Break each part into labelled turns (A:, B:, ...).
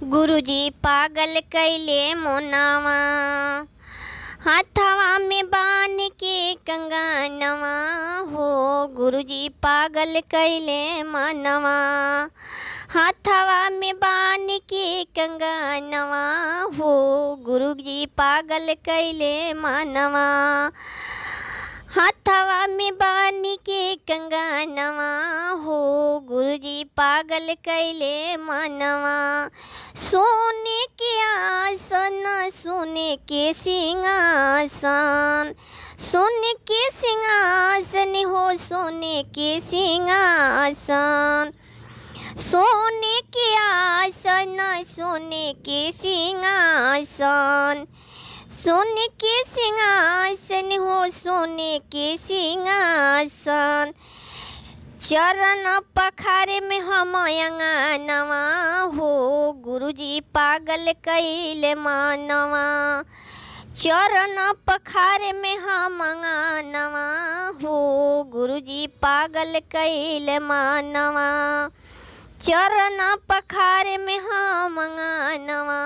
A: गुरुजी पागल कैले मोनावा, हाथवा में बान के कंगनवा हो। गुरुजी पागल कैले मनवा, हाथवा में बान के कंगनवा हो। गुरुजी पागल कैले मनवा, हाथवा में बानी के कंगनवा हो। गुरुजी पागल कैले मनवा, सोने के आसन सोने के सिंहासन, सोने के सिंहासन हो सोने के सिंहासन, सोने के आसन सोने के सिंहासन, सोने के सिंहासन हो सोने के सिंहासन। चरण पखारे में हम अंगनवा हो। गुरुजी पागल कैले मनवा, चरण पखारे में हम अंगनवा हो। गुरुजी पागल कैले मनवा, चरण पखारे में हम अंगनवा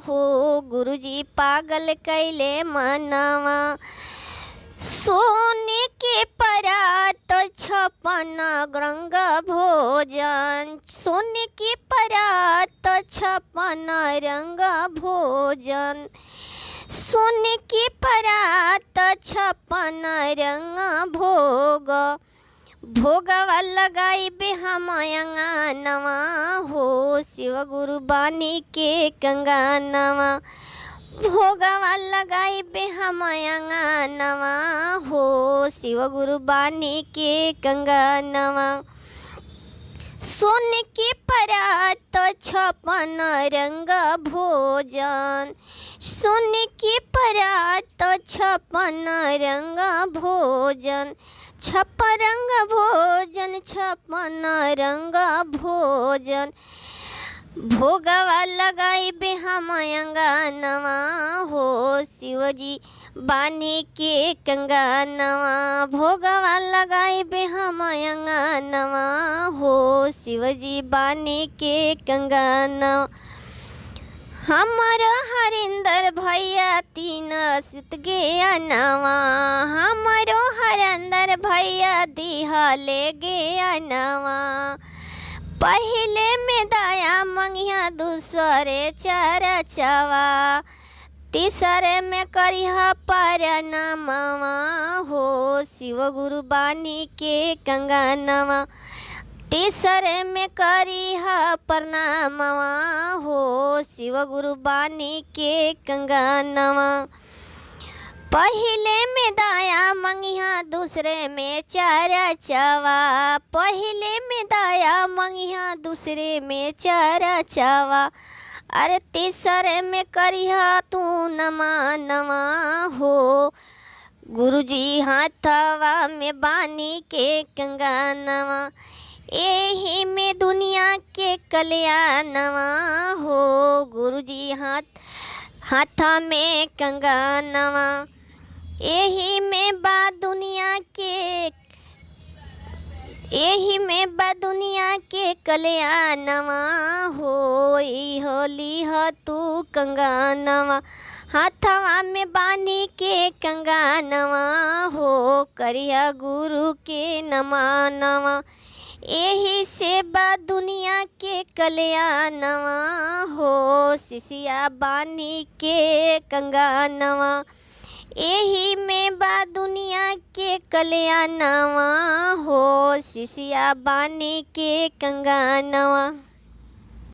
A: हो। गुरुजी पागल कैले मनवा, सोने के परात छपन रंग भोजन, सोने के परात छपन रंग भोजन, सोने के परात छपन रंग भोग। भोगवा लगाइबे हम अंगनवा हो। शिव गुरु बानी के कंगनवा, भोगवा लगाइबे हम अंगनवा हो। शिव गुरु बानी के कंगनवा, सोने के परात छपन रंग भोजन, सोने के परात छपन रंग भोजन, छप्पन रंग भोजन छप्पन रंग भोजन। भोगवा लगाइबे हम अंगनवा हो। शिवजी बानी के कंगनवा, भोगवा लगाइबे हम अंगनवा हो। शिवजी बानी के कंगनवा, हमारा हरिंदर भैया तीन सित गया नवा, हमारो हरिंदर भैया दिहले गया नवा। पहले में दया मंगिया दूसरे चरचवा, तीसरे में करिहा परनामवा हो। शिव गुरु बानी के कंगनवा, तीसरे में करिहा प्रणामवा हो। शिव गुरु बानी के कंगनवा, पहले में दया मंगिया दूसरे में चरचवा, पहले में दया मंगिया दूसरे में चरचवा। अरे तीसरे में करिहा तू नमा नवा हो। गुरुजी हाथवा में बानी के कंगनवा, एही में दुनिया के कल्याणवा हो। गुरुजी हाथा में कंगनवा, एही में बा दुनिया के, एही में बा दुनिया के कल्याणवा हो। होली ह तू कंगनवा, हाथवा में बानी के कंगनवा हो। करिया गुरु के नमानवा, एही से बा दुनिया के कल्याणवा हो। शिष्या बानी के कंगनवा, एही में बा दुनिया के कल्याणवा हो। शिष्या बानी के कंगनवा।